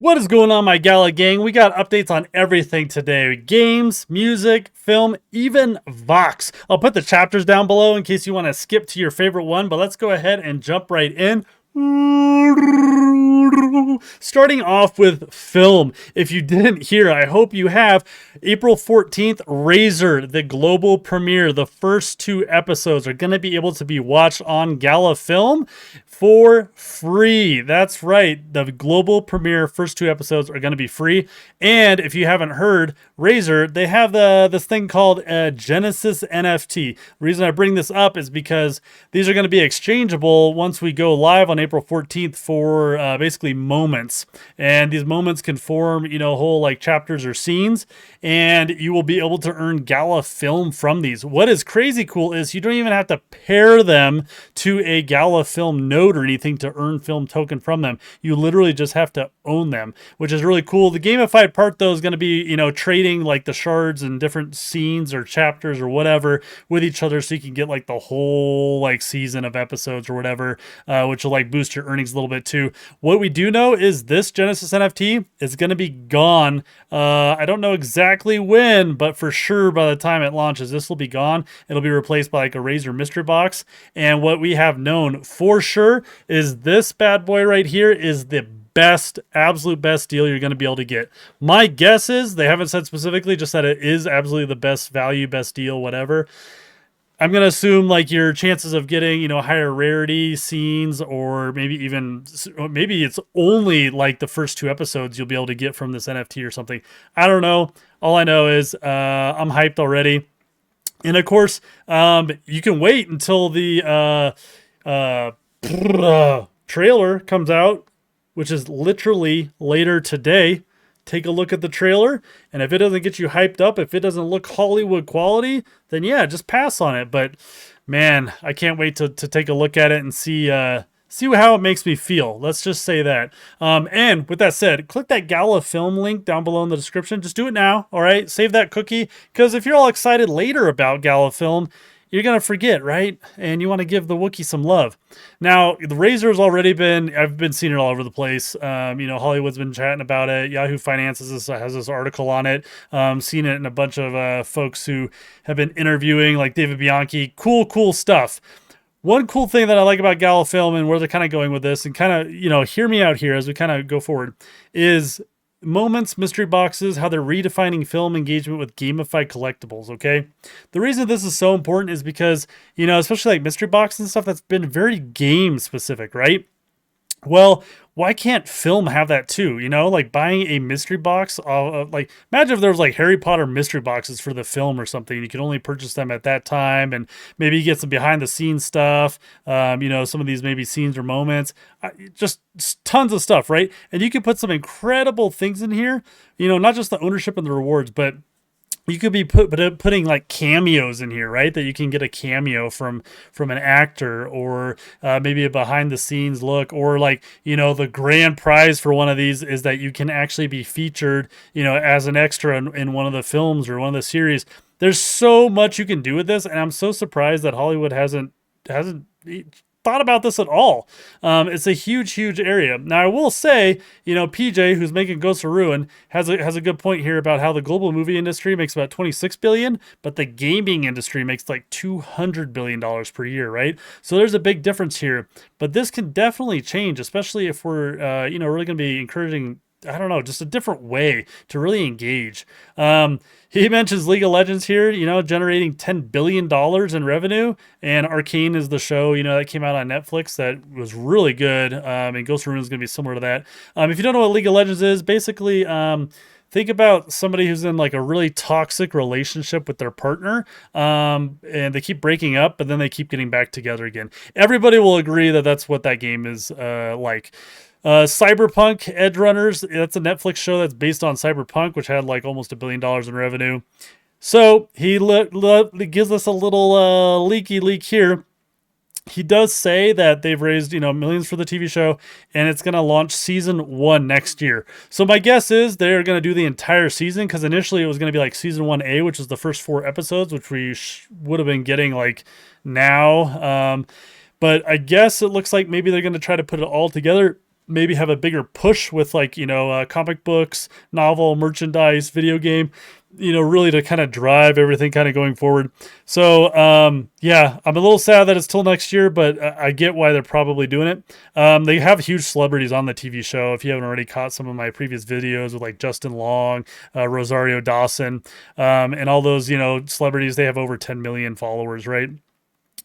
What is going on, my Gala gang? We got updates on everything today. Games, music, film, even Vox. I'll put the chapters down below in case you want to skip to your favorite one, but let's go ahead and jump right in. Starting off with film. If you didn't hear, I hope you have. April 14th, Razor, the global premiere. The first two episodes are going to be able to be watched on Gala Film for free. That's right. The global premiere first two episodes are going to be free. And if you haven't heard, Razor, they have this thing called Genesis NFT. The reason I bring this up is because these are going to be exchangeable once we go live on April 14th for basically moments. And these moments can form, whole like chapters or scenes, and you will be able to earn Gala Film from these. What is crazy cool is you don't even have to pair them to a Gala Film node or anything to earn film token from them. You literally just have to own them, which is really cool. The gamified part though is going to be, trading like the shards and different scenes or chapters or whatever with each other, so you can get like the whole like season of episodes or whatever, which will like boost your earnings a little bit too. What we do know is this Genesis NFT is going to be gone. I don't know exactly when, but for sure by the time it launches, this will be gone. It'll be replaced by like a Razor mystery box. And what we have known for sure is this bad boy right here is the absolute best deal you're going to be able to get. My guess is, they haven't said specifically, just that it is absolutely the best value, best deal, whatever. I'm going to assume like your chances of getting, higher rarity scenes, or maybe it's only like the first two episodes you'll be able to get from this NFT or something. I don't know. All I know is I'm hyped already. And of course, you can wait until the trailer comes out, which is literally later today. Take a look at the trailer, and if it doesn't get you hyped up, if it doesn't look Hollywood quality, then yeah, just pass on it. But man, I can't wait to take a look at it and see how it makes me feel. Let's just say that. And with that said, click that Gala Film link down below in the description. Just do it now, all right? Save that cookie, because if you're all excited later about Gala Film, you're going to forget, right? And you want to give the Wookiee some love. Now, the Razor's already I've been seeing it all over the place. Hollywood's been chatting about it. Yahoo Finance has this article on it. Seen it in a bunch of folks who have been interviewing, like David Bianchi. Cool stuff. One cool thing that I like about Gala Film and where they're kind of going with this, and kind of, hear me out here as we kind of go forward, is moments, mystery boxes, how they're redefining film engagement with gamified collectibles. Okay, the reason this is so important is because, especially like mystery boxes and stuff, that's been very game specific, right? Well, why can't film have that too? Like buying a mystery box, like imagine if there was like Harry Potter mystery boxes for the film or something. You can only purchase them at that time, and maybe you get some behind the scenes stuff. Some of these maybe scenes or moments, just tons of stuff, right? And you can put some incredible things in here. Not just the ownership and the rewards, but you could be putting like cameos in here, right? That you can get a cameo from an actor, or maybe a behind the scenes look, or like, the grand prize for one of these is that you can actually be featured, as an extra in one of the films or one of the series. There's so much you can do with this, and I'm so surprised that Hollywood hasn't thought about this at all. It's a huge area. Now I will say, PJ, who's making Ghost of Ruin, has a good point here about how the global movie industry makes about 26 billion, but the gaming industry makes like $200 billion per year, right? So there's a big difference here, but this can definitely change, especially if we're really going to be encouraging, I don't know, just a different way to really engage. He mentions League of Legends here, generating $10 billion in revenue. And Arcane is the show, that came out on Netflix that was really good. And Ghost of Ruin is going to be similar to that. If you don't know what League of Legends is, basically, think about somebody who's in like a really toxic relationship with their partner, and they keep breaking up, but then they keep getting back together again. Everybody will agree that that's what that game is like. Cyberpunk Edge Runners, that's a Netflix show that's based on Cyberpunk, which had like almost $1 billion in revenue. So he gives us a little leaky leak here. He does say that they've raised, millions for the TV show, and it's going to launch season 1 next year. So my guess is they're going to do the entire season, because initially it was going to be like season 1A, which is the first 4 episodes, which we would have been getting like now. But I guess it looks like maybe they're going to try to put it all together maybe have a bigger push with like, comic books, novel, merchandise, video game, really to kind of drive everything kind of going forward. So, yeah, I'm a little sad that it's till next year, but I get why they're probably doing it. They have huge celebrities on the TV show. If you haven't already caught some of my previous videos with like Justin Long, Rosario Dawson, and all those, celebrities, they have over 10 million followers, right?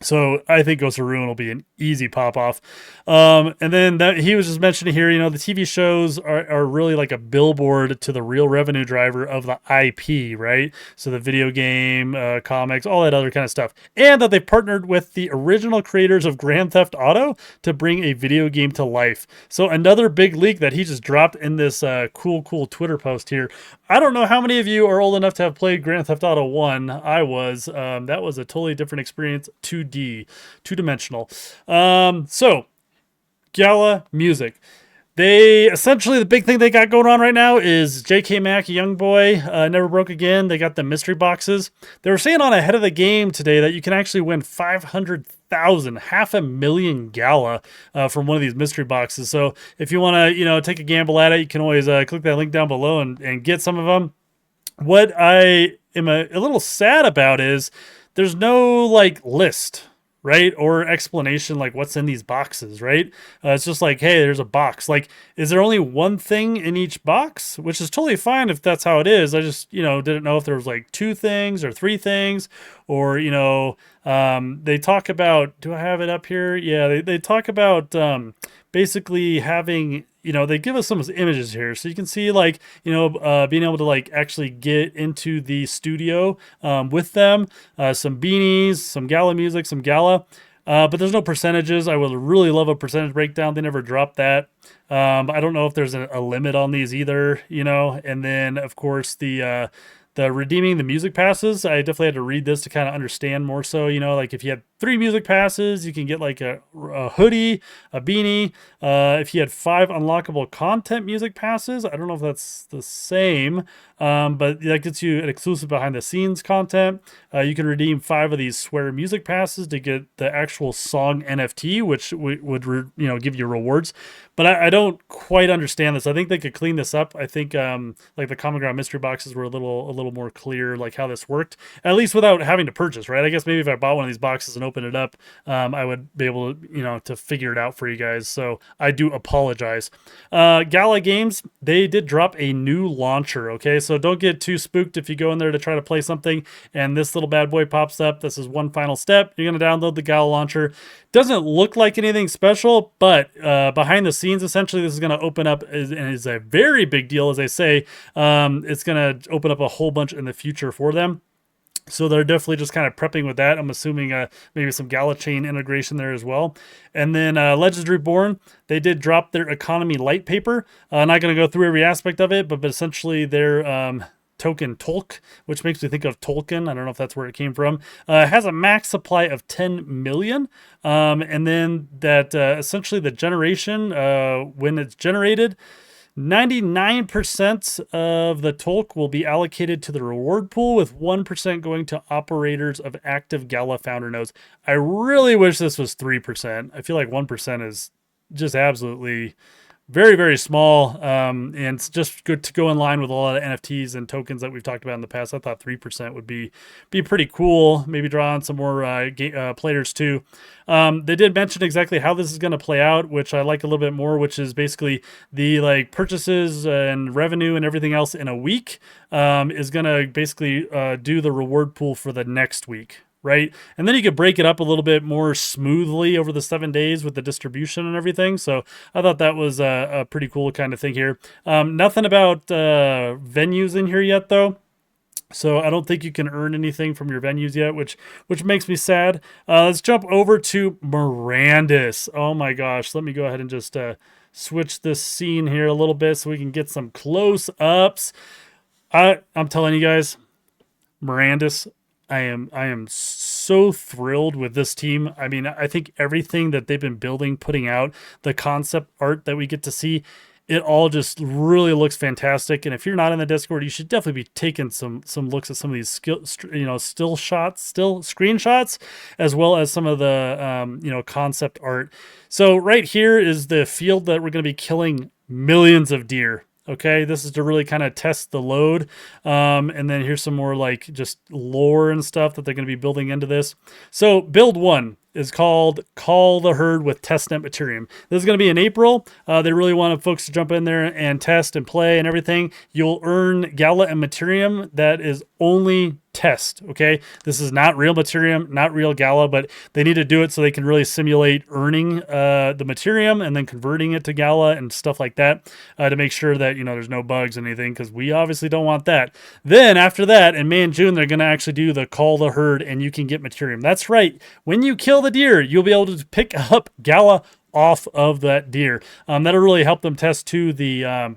So I think Ghost of Ruin will be an easy pop off. And then he was just mentioning here, the TV shows are really like a billboard to the real revenue driver of the IP, right? So the video game, comics, all that other kind of stuff. And that they've partnered with the original creators of Grand Theft Auto to bring a video game to life. So another big leak that he just dropped in this cool Twitter post here. I don't know how many of you are old enough to have played Grand Theft Auto 1. I was. That was a totally different experience. 2D, two-dimensional. So, Gala Music. They essentially, the big thing they got going on right now is JK Mack, Young Boy, Never Broke Again. They got the mystery boxes. They were saying on Ahead of the Game today that you can actually win 500,000, 500,000 Gala from one of these mystery boxes. So if you want to, take a gamble at it, you can always click that link down below and get some of them. What I am a little sad about is there's no like list, right? Or explanation like what's in these boxes, right? It's just like, hey, there's a box. Like, is there only one thing in each box? Which is totally fine if that's how it is. I just, didn't know if there was like 2 things or 3 things or, they talk about, do I have it up here? Yeah, they talk about basically having, they give us some images here. So you can see like, being able to like actually get into the studio with them, some beanies, some Gala music, some Gala. But there's no percentages. I would really love a percentage breakdown. They never dropped that. I don't know if there's a limit on these either, and then of course the redeeming the music passes, I definitely had to read this to kind of understand more so, like if you had 3 music passes, you can get like a hoodie, a beanie. If you had 5 unlockable content music passes, I don't know if that's the same, but that gets you an exclusive behind the scenes content. You can redeem 5 of these swear music passes to get the actual song NFT, which would give you rewards. But I don't quite understand this. I think they could clean this up. I think like the Common Ground mystery boxes were a little more clear, like how this worked, at least without having to purchase, right? I guess maybe if I bought one of these boxes and opened it up, I would be able to, to figure it out for you guys. So I do apologize. Gala Games, they did drop a new launcher. Okay, so don't get too spooked if you go in there to try to play something and this little bad boy pops up. This is one final step. You're going to download the Gala launcher. Doesn't look like anything special, but behind the scenes, essentially, this is going to open up, and is a very big deal, as they say. It's going to open up a whole bunch in the future for them. So they're definitely just kind of prepping with that. I'm assuming maybe some galachain integration there as well. And then Legends Reborn, they did drop their economy light paper. Not going to go through every aspect of it, but essentially their token Tolk, which makes me think of Tolkien. I don't know if that's where it came from. Has a max supply of 10 million. And then that essentially the generation, when it's generated, 99% of the Tolk will be allocated to the reward pool, with 1% going to operators of active Gala founder nodes. I really wish this was 3%. I feel like 1% is just absolutely very, very small, and it's just good to go in line with a lot of NFTs and tokens that we've talked about in the past. I thought 3% would be pretty cool. Maybe draw on some more players too. They did mention exactly how this is going to play out, which I like a little bit more, which is basically the like purchases and revenue and everything else in a week is going to basically do the reward pool for the next week. Right. And then you could break it up a little bit more smoothly over the 7 days with the distribution and everything. So I thought that was a pretty cool kind of thing here. Nothing about venues in here yet, though. So I don't think you can earn anything from your venues yet, which makes me sad. Let's jump over to Mirandus. Oh, my gosh. Let me go ahead and just switch this scene here a little bit so we can get some close-ups. I'm telling you guys, Mirandus, I am so thrilled with this team. I mean, I think everything that they've been building, putting out, the concept art that we get to see, It all just really looks fantastic. And if you're not in the Discord, you should definitely be taking some looks at some of these still screenshots, as well as some of the concept art. So right here is the field that we're going to be killing millions of deer. Okay, this is to really kind of test the load. And then here's some more like just lore and stuff that they're going to be building into this. So build 1 is called Call the Herd with Testnet Materium. This is going to be in April. They really want folks to jump in there and test and play and everything. You'll earn Gala and Materium that is only test, okay? This is not real Materium, not real Gala, but they need to do it so they can really simulate earning the Materium and then converting it to Gala and stuff like that to make sure that, there's no bugs and anything, because we obviously don't want that. Then after that, in May and June, they're going to actually do the Call the Herd and you can get Materium. That's right. When you kill the deer, you'll be able to pick up Gala off of that deer. That'll really help them test too the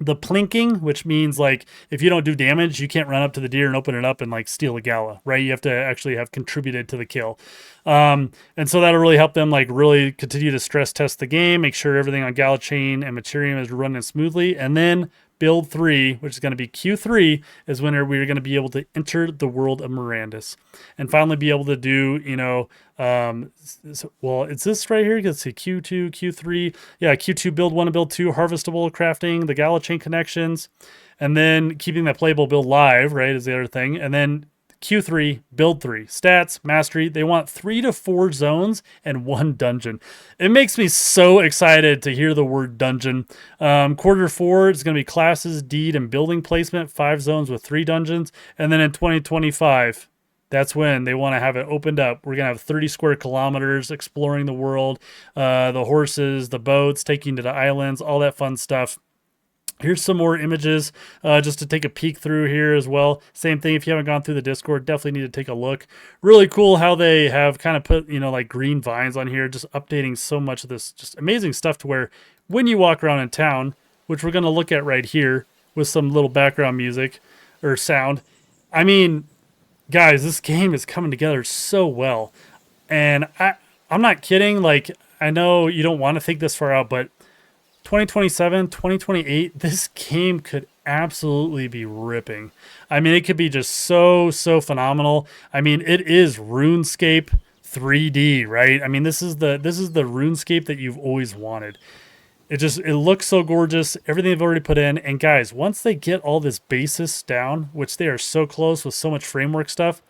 plinking, which means like if you don't do damage, you can't run up to the deer and open it up and like steal a Gala, right? You have to actually have contributed to the kill. And so that'll really help them like really continue to stress test the game, make sure everything on galachain and Materium is running smoothly. And then build 3, which is going to be Q3, is when we're going to be able to enter the world of Mirandus and finally be able to do, well, it's this right here. Let's see, Q2, Q3. Yeah, Q2 build 1 and build 2, harvestable crafting, the galachain connections, and then keeping that playable build live, right, is the other thing. And then Q3, build 3, stats, mastery. They want 3 to 4 zones and 1 dungeon. It makes me so excited to hear the word dungeon. Quarter 4 is going to be classes, deed, and building placement, 5 zones with 3 dungeons. And then in 2025, that's when they want to have it opened up. We're going to have 30 square kilometers exploring the world, the horses, the boats, taking to the islands, all that fun stuff. Here's some more images just to take a peek through here as well. Same thing, if you haven't gone through the Discord, definitely need to take a look. Really cool how they have kind of put, like green vines on here, just updating so much of this just amazing stuff to where when you walk around in town, which we're going to look at right here with some little background music or sound. I mean, guys, this game is coming together so well. And I'm not kidding. Like, I know you don't want to think this far out, but 2027, 2028, this game could absolutely be ripping. I mean, it could be just so phenomenal. I mean, it is RuneScape 3D, right? I mean, this is the RuneScape that you've always wanted. It looks so gorgeous. Everything they've already put in. And guys, once they get all this basis down, which they are so close with so much framework stuff,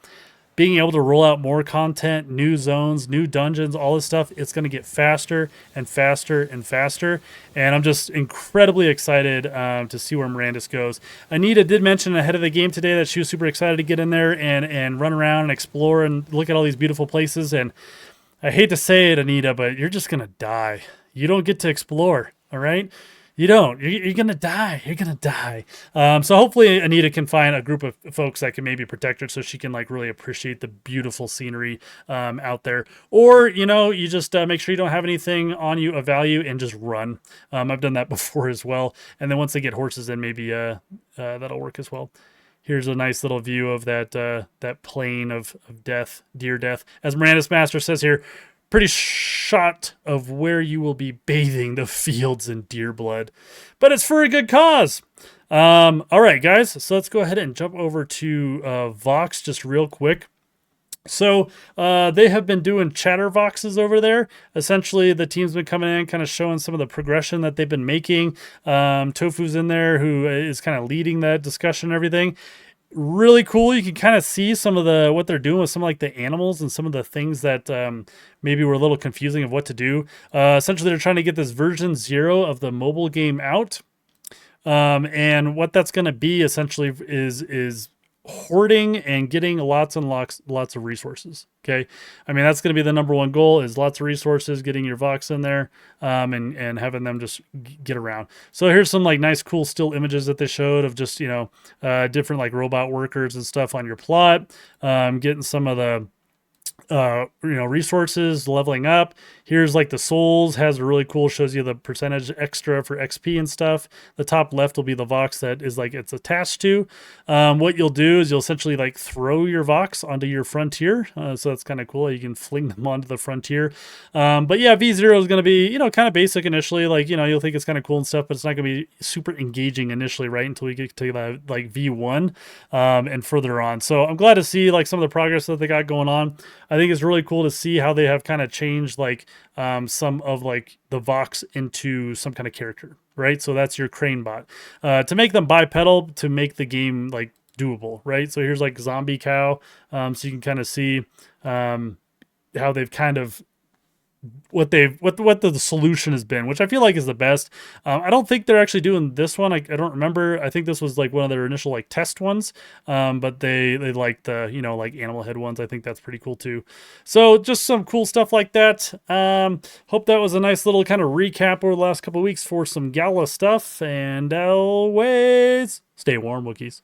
being able to roll out more content, new zones, new dungeons, all this stuff, it's going to get faster and faster and faster. And I'm just incredibly excited to see where Mirandus goes. Anita did mention ahead of the game today that she was super excited to get in there and run around and explore and look at all these beautiful places. And I hate to say it, Anita, but you're just going to die. You don't get to explore, all right? You don't. You're going to die. You're going to die. So hopefully Anita can find a group of folks that can maybe protect her so she can like really appreciate the beautiful scenery out there. Or, you just make sure you don't have anything on you of value and just run. I've done that before as well. And then once they get horses in, maybe that'll work as well. Here's a nice little view of that plain of death, deer death. As Mirandus Master says here, pretty shot of where you will be bathing the fields in deer blood. But it's for a good cause. All right, guys. So let's go ahead and jump over to Vox just real quick. So they have been doing chatter Voxes over there. Essentially, the team's been coming in, kind of showing some of the progression that they've been making. Tofu's in there, who is kind of leading that discussion and everything. Really cool. You can kind of see some of what they're doing with some like the animals and some of the things that maybe were a little confusing of what to do. Essentially, they're trying to get this version 0 of the mobile game out. And what that's going to be essentially is hoarding and getting lots and lots of resources. Okay. I mean, that's going to be the number one goal, is lots of resources, getting your Vox in there, and having them just get around. So here's some like nice, cool still images that they showed of just, different like robot workers and stuff on your plot, getting some of the resources, leveling up. Here's like the souls, has a really cool, shows you the percentage extra for XP and stuff. The top left will be the Vox that is like it's attached to. What you'll do is you'll essentially like throw your Vox onto your frontier. So that's kind of cool. You can fling them onto the frontier. But yeah, V0 is going to be, kind of basic initially. Like, you'll think it's kind of cool and stuff, but it's not going to be super engaging initially, right? Until we get to like V1 and further on. So I'm glad to see like some of the progress that they got going on. I think it's really cool to see how they have kind of changed like some of like the Vox into some kind of character, right? So that's your crane bot to make them bipedal to make the game like doable, right? So here's like zombie cow, so you can kind of see how they've kind of what the solution has been, which I feel like is the best. I don't think they're actually doing this one. I don't remember. I think this was like one of their initial like test ones. But they like the, like animal head ones. I think that's pretty cool too. So just some cool stuff like that. Hope that was a nice little kind of recap over the last couple of weeks for some Gala stuff, and always stay warm, Wookiees.